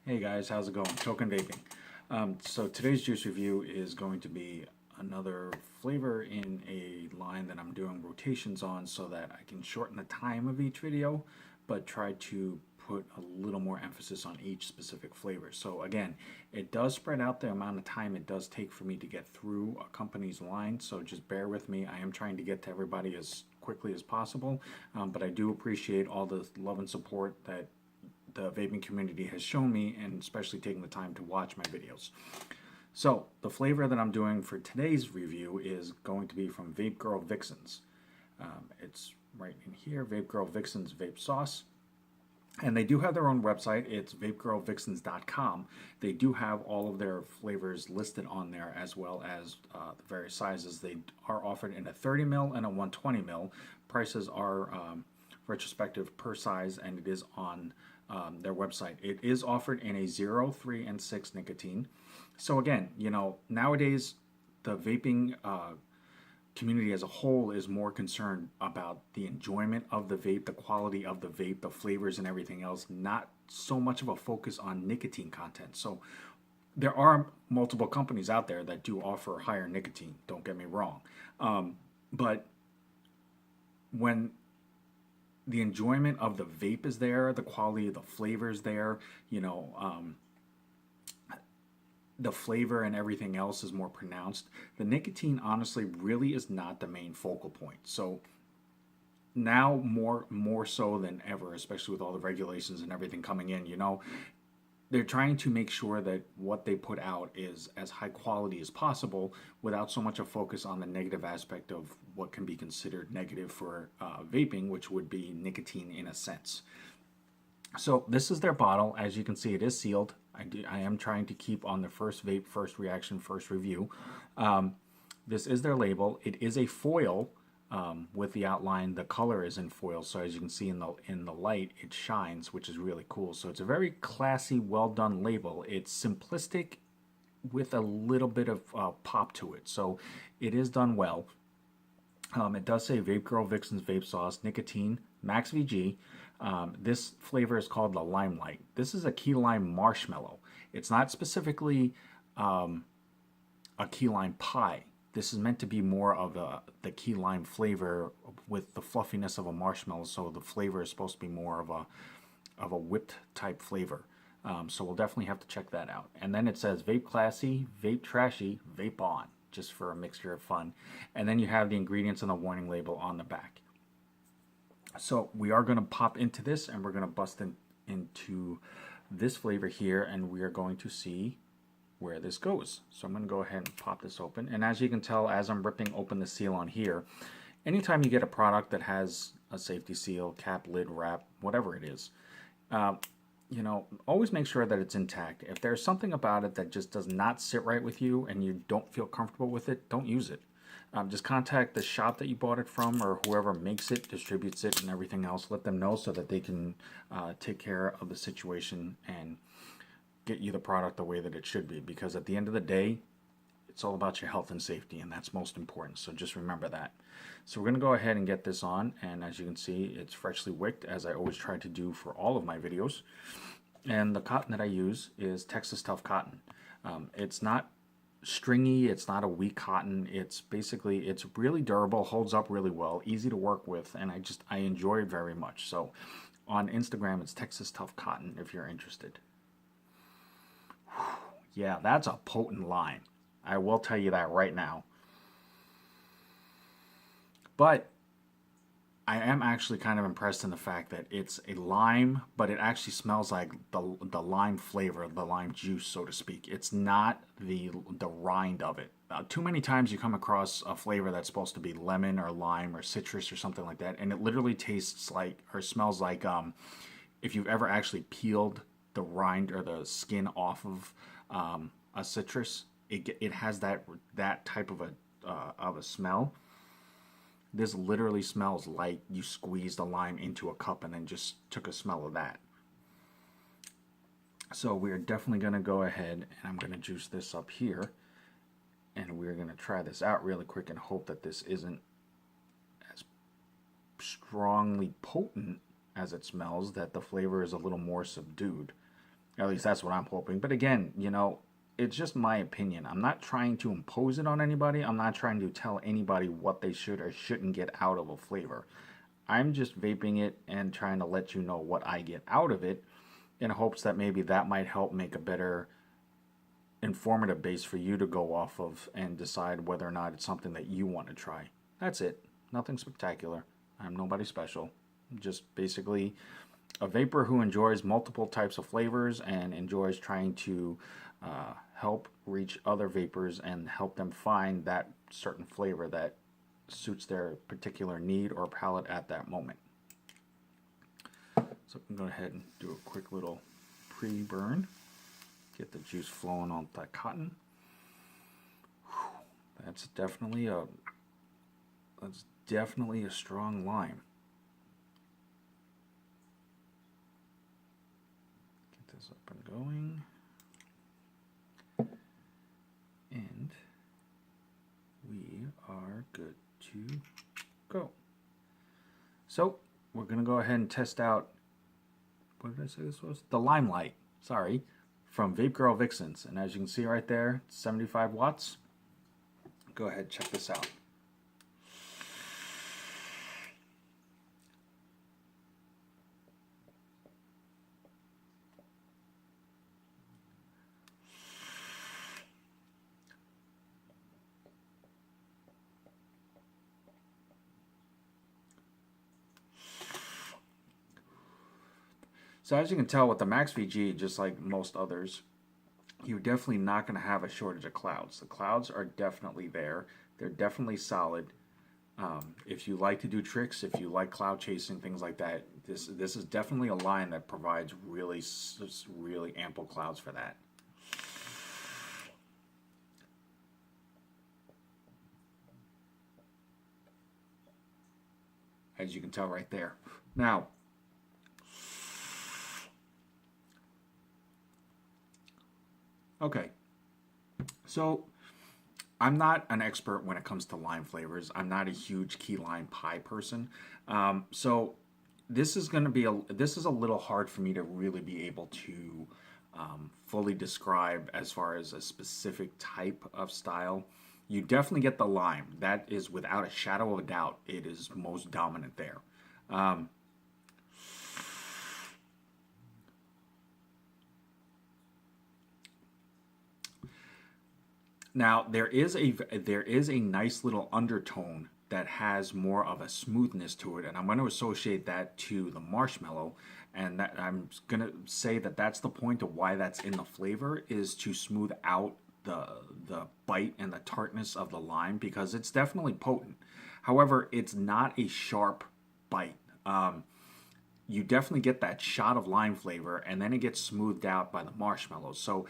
Hey guys, how's it going? Token Vaping. So today's juice review is going to be another flavor in a line that I'm doing rotations on so that I can shorten the time of each video, but try to put a little more emphasis on each specific flavor. So again, it does spread out the amount of time it does take for me to get through a company's line, so just bear with me. I am trying to get to everybody as quickly as possible, but I do appreciate all the love and support that the vaping community has shown me, and especially taking the time to watch my videos. So the flavor that I'm doing for today's review is going to be from VapeGirl Vixens. It's right in here, VapeGirl Vixens Vape Sauce. And they do have their own website. It's vapegirlvixens.com. They do have all of their flavors listed on there, as well as the various sizes. They are offered in a 30 mil and a 120 mil. Prices are retrospective per size, and it is on their website. It is offered in a 0, 3, and 6 nicotine. So again, you know, nowadays the vaping community as a whole is more concerned about the enjoyment of the vape, the quality of the vape, the flavors and everything else, not so much of a focus on nicotine content. So there are multiple companies out there that do offer higher nicotine, don't get me wrong. But when the enjoyment of the vape is there, the quality of the flavors there, you know, the flavor and everything else is more pronounced. The nicotine honestly really is not the main focal point. So now more so than ever, especially with all the regulations and everything coming in, you know, they're trying to make sure that what they put out is as high quality as possible without so much a focus on the negative aspect of what can be considered negative for vaping, which would be nicotine in a sense. So this is their bottle. As you can see, it is sealed. I am trying to keep on the first vape, first reaction, first review. This is their label. It is a foil with the outline. The color is in foil, so as you can see in the light, it shines, which is really cool. So it's a very classy, well done label. It's simplistic with a little bit of pop to it, so it is done well. It does say VapeGirl Vixens Vape Sauce, nicotine, max VG. This flavor is called the Limelight. This is a key lime marshmallow. It's not specifically a key lime pie. This is meant to be more of the key lime flavor with the fluffiness of a marshmallow, so the flavor is supposed to be more of a whipped type flavor. So we'll definitely have to check that out. And then it says vape classy, vape trashy, vape on, just for a mixture of fun. And then you have the ingredients and the warning label on the back. So we are going to pop into this, and we're going to bust into this flavor here, and we are going to see where this goes. So I'm going to go ahead and pop this open. And as you can tell, as I'm ripping open the seal on here, anytime you get a product that has a safety seal, cap, lid, wrap, whatever it is, you know, always make sure that it's intact. If there's something about it that just does not sit right with you and you don't feel comfortable with it, don't use it. Just contact the shop that you bought it from, or whoever makes it, distributes it, and everything else. Let them know so that they can take care of the situation and get you the product the way that it should be. Because at the end of the day, it's all about your health and safety, and that's most important. So just remember that. So we're going to go ahead and get this on, and as you can see, it's freshly wicked, as I always try to do for all of my videos. And the cotton that I use is Texas Tough Cotton. It's not stringy, it's not a weak cotton. It's basically, it's really durable, holds up really well, easy to work with, and I enjoy it very much. So on Instagram, it's Texas Tough Cotton if you're interested. Yeah, that's a potent line. I will tell you that right now. But I am actually kind of impressed in the fact that it's a lime, but it actually smells like the lime flavor, the lime juice, so to speak. It's not the rind of it. Too many times you come across a flavor that's supposed to be lemon or lime or citrus or something like that, and it literally tastes like or smells like if you've ever actually peeled the rind or the skin off of a citrus. It has that type of a smell. This literally smells like you squeezed a lime into a cup and then just took a smell of that. So we're definitely going to go ahead, and I'm going to juice this up here, and we're going to try this out really quick and hope that this isn't as strongly potent as it smells, that the flavor is a little more subdued. At least that's what I'm hoping. But again, you know, it's just my opinion. I'm not trying to impose it on anybody. I'm not trying to tell anybody what they should or shouldn't get out of a flavor. I'm just vaping it and trying to let you know what I get out of it in hopes that maybe that might help make a better informative base for you to go off of and decide whether or not it's something that you want to try. That's it. Nothing spectacular. I'm nobody special. Just basically a vapor who enjoys multiple types of flavors and enjoys trying to help reach other vapors and help them find that certain flavor that suits their particular need or palate at that moment. So I'm going to go ahead and do a quick little pre-burn. Get the juice flowing on that cotton. That's definitely a strong lime. Get this up and going. And we are good to go. So we're going to go ahead and test out, what did I say this was? The Limelight, sorry, from VapeGirl Vixens. And as you can see right there, 75 watts. Go ahead and check this out. So as you can tell with the Max VG, just like most others, you're definitely not going to have a shortage of clouds. The clouds are definitely there. They're definitely solid. If you like to do tricks, if you like cloud chasing, things like that, this is definitely a line that provides really ample clouds for that. As you can tell right there. Now, okay, so I'm not an expert when it comes to lime flavors. I'm not a huge key lime pie person. So this is going to be this is a little hard for me to really be able to fully describe as far as a specific type of style. You definitely get the lime. That is without a shadow of a doubt. It is most dominant there. Now there is a nice little undertone that has more of a smoothness to it, and I'm going to associate that to the marshmallow, and that I'm going to say that that's the point of why that's in the flavor, is to smooth out the bite and the tartness of the lime, because it's definitely potent. However, it's not a sharp bite. You definitely get that shot of lime flavor, and then it gets smoothed out by the marshmallow. So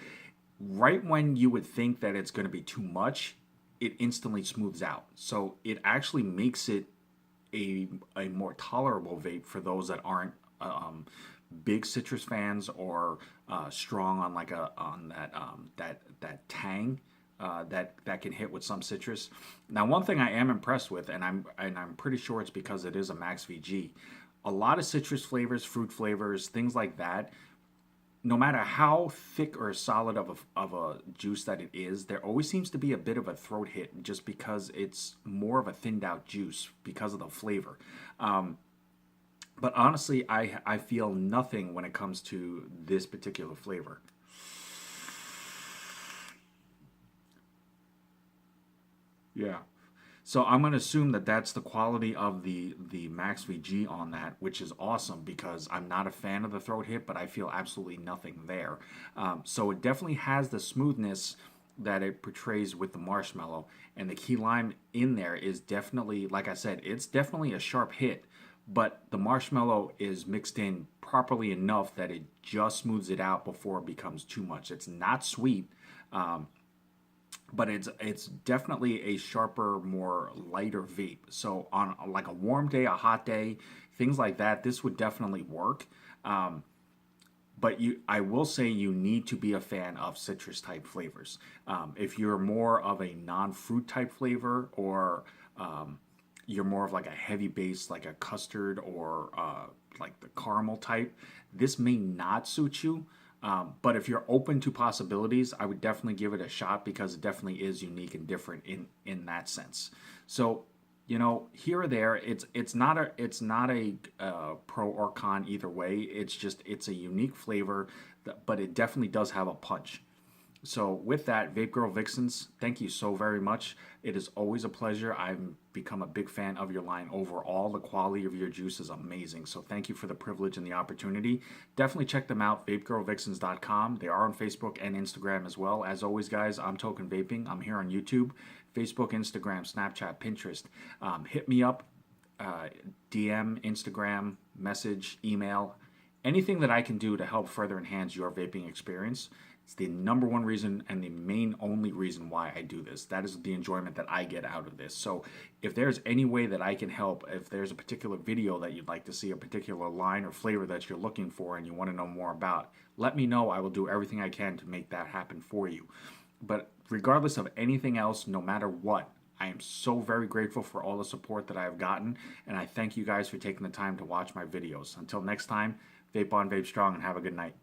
right when you would think that it's going to be too much, it instantly smooths out. So it actually makes it a more tolerable vape for those that aren't big citrus fans or strong on like that tang that can hit with some citrus. Now, one thing I am impressed with, and I'm pretty sure it's because it is a Max VG. A lot of citrus flavors, fruit flavors, things like that, no matter how thick or solid of a juice that it is, there always seems to be a bit of a throat hit just because it's more of a thinned out juice because of the flavor. But honestly, I feel nothing when it comes to this particular flavor. Yeah. So I'm going to assume that that's the quality of the Max VG on that, which is awesome because I'm not a fan of the throat hit, but I feel absolutely nothing there. So it definitely has the smoothness that it portrays with the marshmallow, and the key lime in there is definitely, like I said, it's definitely a sharp hit, but the marshmallow is mixed in properly enough that it just smooths it out before it becomes too much. It's not sweet. But it's definitely a sharper, more lighter vape. So on like a warm day, a hot day, things like that, this would definitely work. But I will say you need to be a fan of citrus type flavors. If you're more of a non-fruit type flavor, or you're more of like a heavy base, like a custard or like the caramel type, this may not suit you. But if you're open to possibilities, I would definitely give it a shot because it definitely is unique and different in that sense. So, here or there, it's not a pro or con either way. It's a unique flavor, but it definitely does have a punch. So with that, VapeGirl Vixens, thank you so very much. It is always a pleasure. I've become a big fan of your line overall. The quality of your juice is amazing. So thank you for the privilege and the opportunity. Definitely check them out, vapegirlvixens.com. They are on Facebook and Instagram as well. As always, guys, I'm Token Vaping. I'm here on YouTube, Facebook, Instagram, Snapchat, Pinterest. Hit me up, DM, Instagram, message, email, anything that I can do to help further enhance your vaping experience. It's the number one reason and the main only reason why I do this. That is the enjoyment that I get out of this. So if there's any way that I can help, if there's a particular video that you'd like to see, a particular line or flavor that you're looking for and you want to know more about, let me know. I will do everything I can to make that happen for you. But regardless of anything else, no matter what, I am so very grateful for all the support that I have gotten, and I thank you guys for taking the time to watch my videos. Until next time, vape on, vape strong, and have a good night.